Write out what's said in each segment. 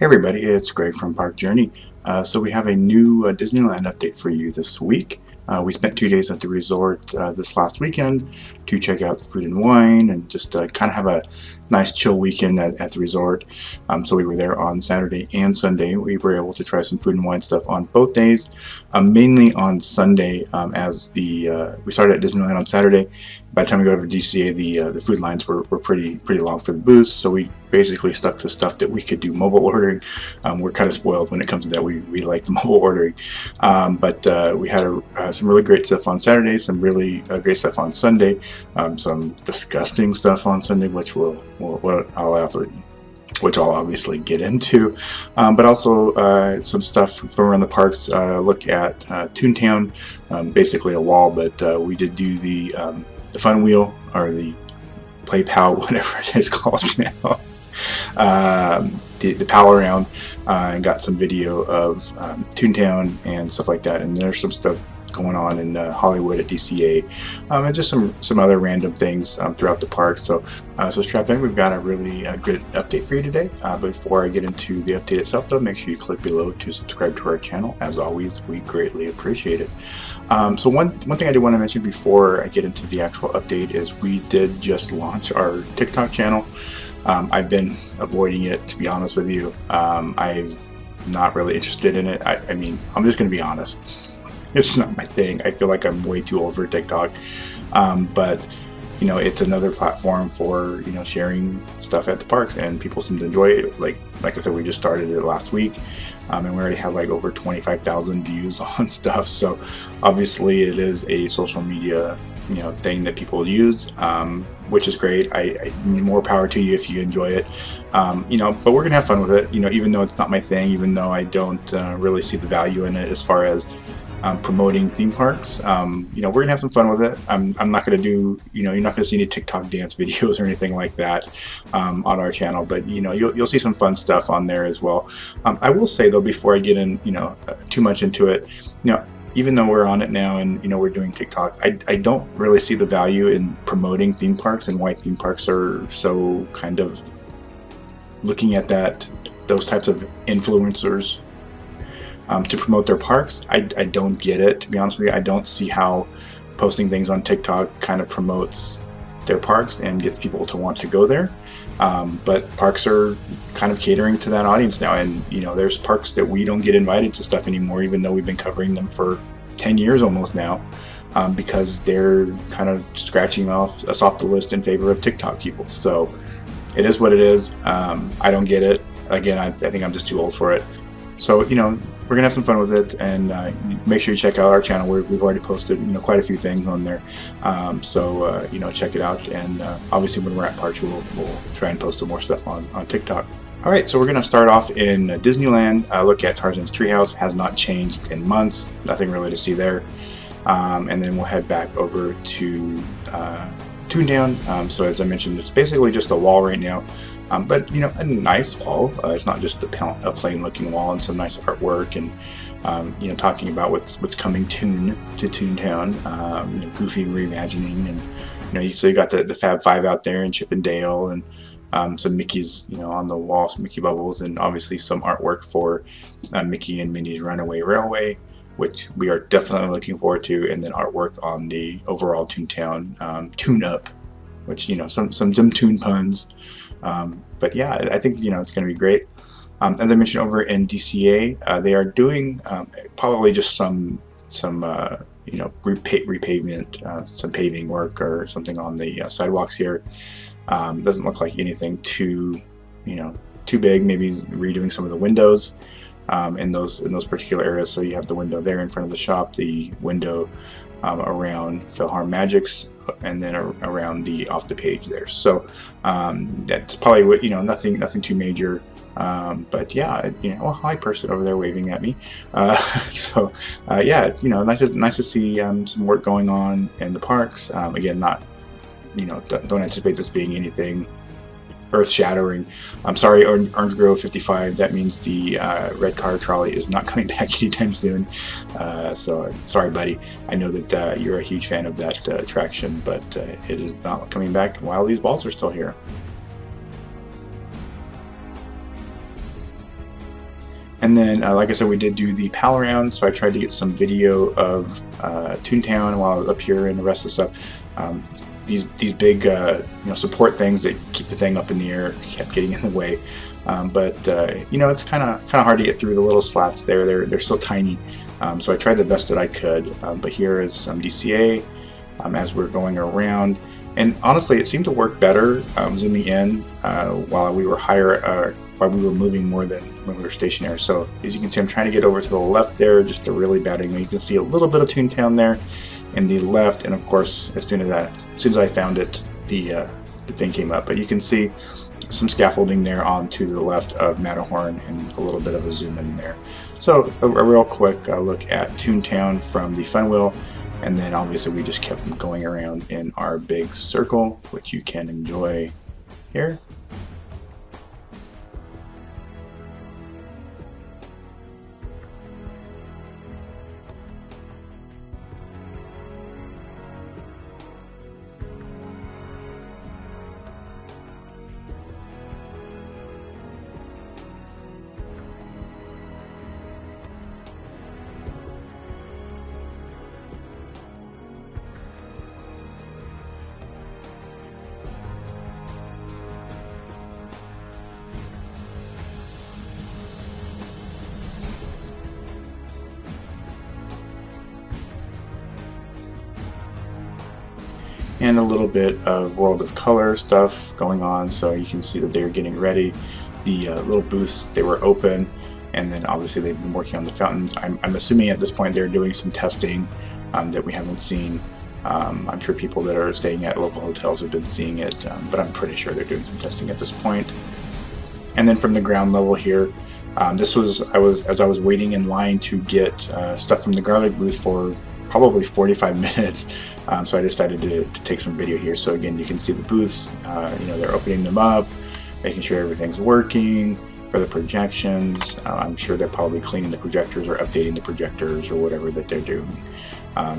Hey everybody, it's Greg from Park Journey. So we have a new Disneyland update for you this week. We spent 2 days at the resort this last weekend to check out the food and wine and just kind of have a nice chill weekend at the resort. So we were there on Saturday and Sunday. We were able to try some food and wine stuff on both days, mainly on Sunday as we started at Disneyland on Saturday. By the time we got over to DCA, the food lines were pretty long for the booths, so we basically stuck to stuff that we could do mobile ordering. We're kind of spoiled when it comes to that. We like the mobile ordering, but we had some really great stuff on Saturday, some really great stuff on Sunday, some disgusting stuff on Sunday, which I'll obviously get into, but also some stuff from around the parks. Look at ToonTown, basically a wall, but we did do the fun wheel, or the play pal, whatever it is called now. The pal around, and got some video of ToonTown and stuff like that. And there's some stuff going on in Hollywood at DCA, and just some other random things throughout the park. So strap in. We've got a really good update for you today. Before I get into the update itself, though, make sure you click below to subscribe to our channel. As always, we greatly appreciate it. So one thing I do want to mention before I get into the actual update is we did just launch our TikTok channel. I've been avoiding it, to be honest with you. I'm not really interested in it. I mean, I'm just going to be honest. It's not my thing. I feel like I'm way too old for TikTok. But you know, it's another platform for, you know, sharing stuff at the parks, and people seem to enjoy it. Like I said, we just started it last week, and we already had like over 25,000 views on stuff. So obviously, it is a social media, you know, thing that people use, which is great. I more power to you if you enjoy it. You know, but we're gonna have fun with it. You know, even though it's not my thing, even though I don't really see the value in it as far as promoting theme parks. You know, we're gonna have some fun with it. I'm not gonna do, you know, you're not gonna see any TikTok dance videos or anything like that on our channel, but you know, you'll see some fun stuff on there as well. I will say though, before I get in, you know, too much into it, you know, even though we're on it now and, you know, we're doing TikTok, I don't really see the value in promoting theme parks and why theme parks are so kind of looking at those types of influencers to promote their parks. I don't get it, to be honest with you. I don't see how posting things on TikTok kind of promotes their parks and gets people to want to go there. But parks are kind of catering to that audience now, and you know, there's parks that we don't get invited to stuff anymore, even though we've been covering them for 10 years almost now, because they're kind of scratching us off the list in favor of TikTok people. So it is what it is. I don't get it. Again, I think I'm just too old for it. So, you know, we're gonna have some fun with it, and make sure you check out our channel. We've already posted, you know, quite a few things on there. So you know, check it out, and obviously when we're at parks, we'll try and post some more stuff on TikTok. All right, so we're gonna start off in Disneyland. Look at Tarzan's Treehouse. Has not changed in months. Nothing really to see there. And then we'll head back over to ToonTown. So as I mentioned, it's basically just a wall right now. But you know, a nice wall. It's not just a plain looking wall, and some nice artwork, and you know, talking about what's coming to ToonTown. You know, Goofy reimagining, and you know, so you got the Fab Five out there, and Chip and Dale, and some Mickey's, you know, on the wall, some Mickey bubbles, and obviously some artwork for Mickey and Minnie's Runaway Railway, which we are definitely looking forward to, and then artwork on the overall ToonTown tune-up, which, you know, some tune puns. But yeah, I think, you know, it's going to be great. As I mentioned, over in DCA, they are doing probably just some you know, repavement, some paving work or something on the sidewalks here. Doesn't look like anything too, you know, too big. Maybe redoing some of the windows in those particular areas. So you have the window there in front of the shop, the window around Philhar Magic's, and then around the off the page there. So that's probably what, you know, nothing too major. But yeah, you know, well, hi person over there waving at me. So yeah, you know, nice to see some work going on in the parks. Again, not, you know, don't anticipate this being anything earth-shattering. I'm sorry, Orange Grove 55. That means the red car trolley is not coming back anytime soon. So sorry, buddy. I know that you're a huge fan of that attraction, but it is not coming back while these balls are still here. And then, like I said, we did do the pal around, so I tried to get some video of ToonTown while I was up here and the rest of the stuff. These big support things that keep the thing up in the air kept getting in the way. But it's kind of hard to get through the little slots there. They're so tiny. So I tried the best that I could. But here is some DCA as we're going around. And honestly, it seemed to work better zooming in while we were while we were moving more than when we were stationary. So as you can see, I'm trying to get over to the left there, just a really bad angle. You can see a little bit of ToonTown there in the left, and of course, as soon as I found it, the thing came up. But you can see some scaffolding there onto the left of Matterhorn and a little bit of a zoom in there. So a real quick look at ToonTown from the Fun Wheel. And then obviously we just kept going around in our big circle, which you can enjoy here. And a little bit of World of Color stuff going on, so you can see that they're getting ready. The little booths, they were open, and then obviously they've been working on the fountains. I'm assuming at this point they're doing some testing that we haven't seen. I'm sure people that are staying at local hotels have been seeing it, but I'm pretty sure they're doing some testing at this point. And then from the ground level here, as I was waiting in line to get stuff from the garlic booth for probably 45 minutes. So I decided to take some video here. So again, you can see the booths, they're opening them up, making sure everything's working for the projections. I'm sure they're probably cleaning the projectors or updating the projectors or whatever that they're doing.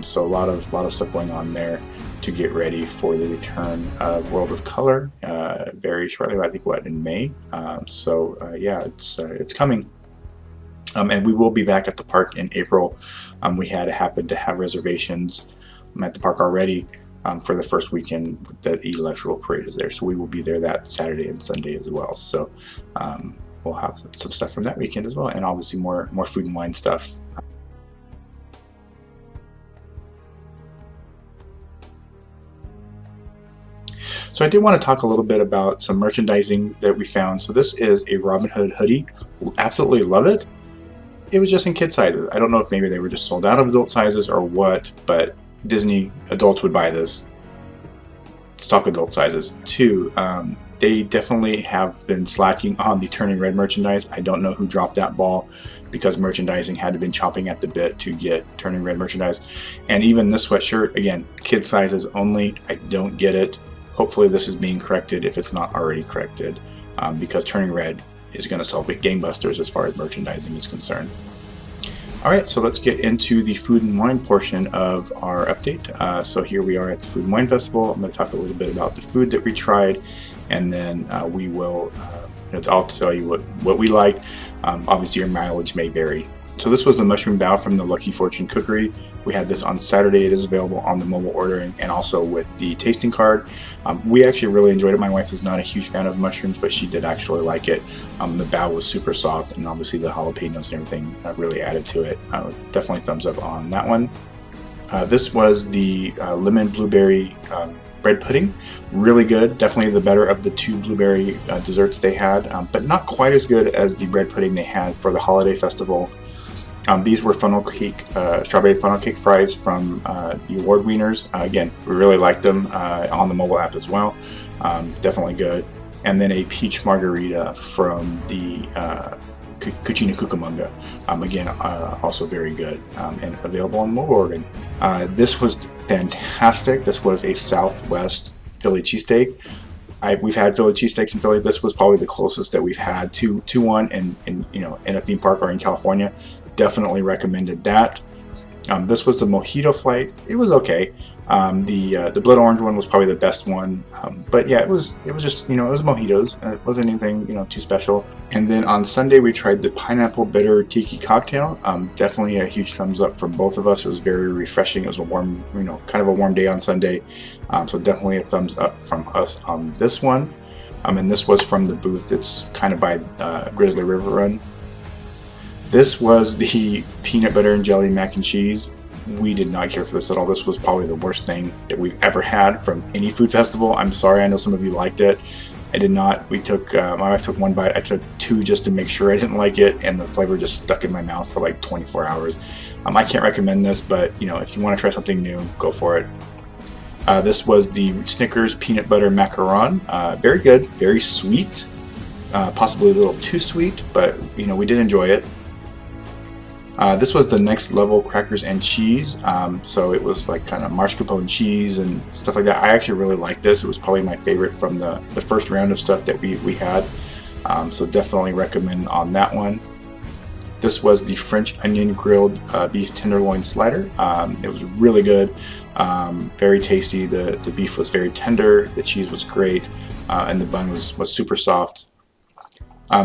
So a lot of stuff going on there to get ready for the return of World of Color very shortly. I think in May. Yeah, it's coming. And we will be back at the park in April. We had happened to have reservations at the park already for the first weekend that the electrical parade is there. So we will be there that Saturday and Sunday as well. So we'll have some stuff from that weekend as well, and obviously more food and wine stuff. So I did want to talk a little bit about some merchandising that we found. So this is a Robin Hood hoodie. Absolutely love it. It was just in kid sizes. I don't know if maybe they were just sold out of adult sizes or what, but Disney adults would buy this. Stock adult sizes. Two, they definitely have been slacking on the Turning Red merchandise. I don't know who dropped that ball, because merchandising had to been chopping at the bit to get Turning Red merchandise. And even this sweatshirt, again, kid sizes only. I don't get it. Hopefully this is being corrected if it's not already corrected, because Turning Red is going to sell big gangbusters as far as merchandising is concerned. Alright, so let's get into the food and wine portion of our update. So here we are at the Food and Wine Festival. I'm going to talk a little bit about the food that we tried, and then we will I'll tell you what we liked. Obviously your mileage may vary. So this was the mushroom bao from the Lucky Fortune Cookery. We had this on Saturday. It is available on the mobile ordering and also with the tasting card. We actually really enjoyed it. My wife is not a huge fan of mushrooms, but she did actually like it. The bao was super soft, and obviously the jalapenos and everything really added to it. Definitely thumbs up on that one. This was the lemon blueberry bread pudding. Really good. Definitely the better of the two blueberry desserts they had, but not quite as good as the bread pudding they had for the holiday festival. These were funnel cake, strawberry funnel cake fries from the award wieners. Again, we really liked them on the mobile app as well. Definitely good. And then a peach margarita from the Cucina Cucamonga. Again, also very good and available on mobile ordering. This was fantastic. This was a Southwest Philly cheesesteak. We've had Philly cheesesteaks in Philly. This was probably the closest that we've had to one in a theme park or in California. Definitely recommended that. This was the mojito flight. It was okay. The blood orange one was probably the best one, but yeah, it was just, it was mojitos. It wasn't anything too special. And then on Sunday we tried the pineapple bitter tiki cocktail. Definitely a huge thumbs up from both of us. It was very refreshing. It was a warm, kind of a warm day on Sunday, so definitely a thumbs up from us on this one. And this was from the booth. It's kind of by Grizzly River Run. This was the peanut butter and jelly mac and cheese. We did not care for this at all. This was probably the worst thing that we've ever had from any food festival. I'm sorry, I know some of you liked it. I did not. My wife took one bite. I took two just to make sure I didn't like it, and the flavor just stuck in my mouth for like 24 hours. I can't recommend this, but if you want to try something new, go for it. This was the Snickers peanut butter macaron. Very good, very sweet, possibly a little too sweet, but we did enjoy it. This was the Next Level crackers and cheese, so it was like kind of mascarpone cheese and stuff like that. I actually really liked this. It was probably my favorite from the first round of stuff that we had, so definitely recommend on that one. This was the French onion grilled beef tenderloin slider. It was really good, very tasty. The beef was very tender, the cheese was great, and the bun was super soft.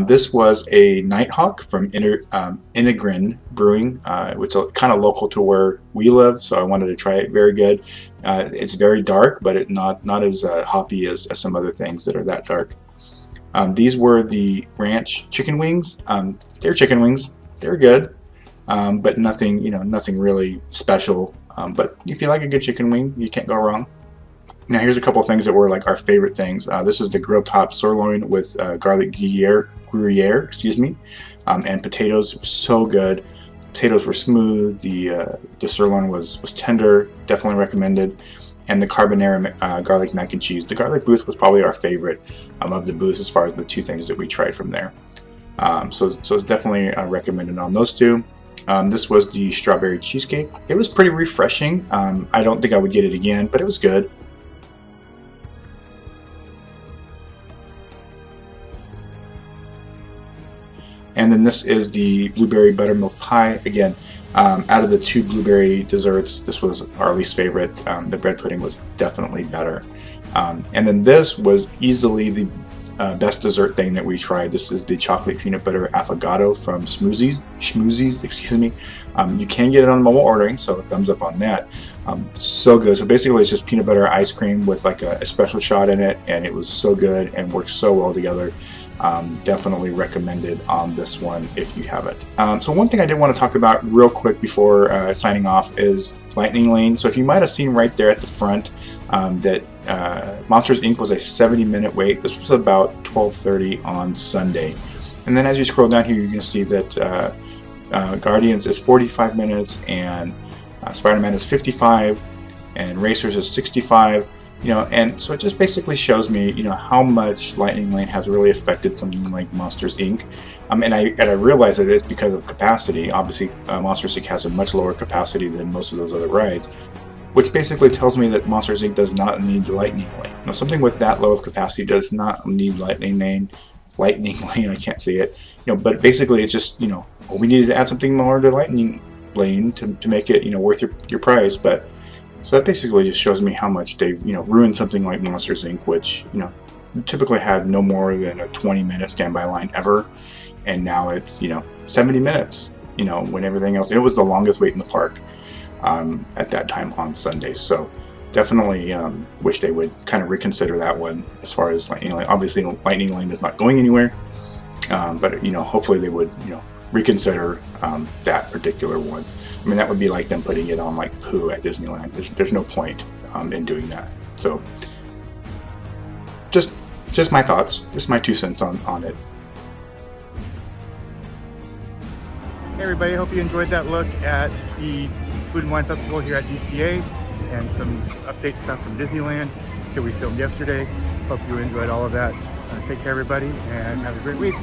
This was a Nighthawk from Integrin Brewing, which is kind of local to where we live, so I wanted to try it. Very good. It's very dark, but it's not as hoppy as some other things that are that dark. These were the ranch chicken wings. They're chicken wings. They're good, but nothing really special. But if you like a good chicken wing, you can't go wrong. Now here's a couple of things that were like our favorite things. This is the grilled top sirloin with garlic Gruyere, excuse me, and potatoes. So good. Potatoes were smooth. The sirloin was tender. Definitely recommended. And the carbonara garlic mac and cheese. The garlic booth was probably our favorite of the booths as far as the two things that we tried from there. So it's definitely recommended on those two. This was the strawberry cheesecake. It was pretty refreshing. I don't think I would get it again, but it was good. And then this is the blueberry buttermilk pie. Again, out of the two blueberry desserts, this was our least favorite. The bread pudding was definitely better. And then this was easily the best dessert thing that we tried. This is the chocolate peanut butter affogato from Schmoozies, excuse me. You can get it on mobile ordering, so thumbs up on that. So good. So basically it's just peanut butter ice cream with like a special shot in it, and it was so good and worked so well together. Definitely recommended on this one if you have it. So one thing I did want to talk about real quick before signing off is Lightning Lane. So if you might have seen right there at the front that Monsters Inc. was a 70-minute wait. This was about 12:30 on Sunday. And then as you scroll down here, you're going to see that Guardians is 45 minutes and Spider-Man is 55 and Racers is 65. And so it just basically shows me, how much Lightning Lane has really affected something like Monsters Inc. And I realize that it's because of capacity. Obviously, Monsters Inc. has a much lower capacity than most of those other rides, which basically tells me that Monsters Inc. does not need the Lightning Lane. Now, something with that low of capacity does not need Lightning Lane. I can't see it. But basically, it's just, we needed to add something more to Lightning Lane to make it, worth your price. But so that basically just shows me how much they've, ruined something like Monsters Inc., which, typically had no more than a 20-minute standby line ever, and now it's, 70 minutes, when everything else, it was the longest wait in the park at that time on Sundays. So definitely wish they would kind of reconsider that one as far as Lightning Lane. Obviously, Lightning Lane is not going anywhere, but, hopefully they would, reconsider that particular one. I mean, that would be like them putting it on like Pooh at Disneyland. There's no point in doing that. So just my thoughts, just my 2 cents on it. Hey everybody, hope you enjoyed that look at the Food and Wine Festival here at DCA and some update stuff from Disneyland that we filmed yesterday. Hope you enjoyed all of that. Take care everybody and have a great week.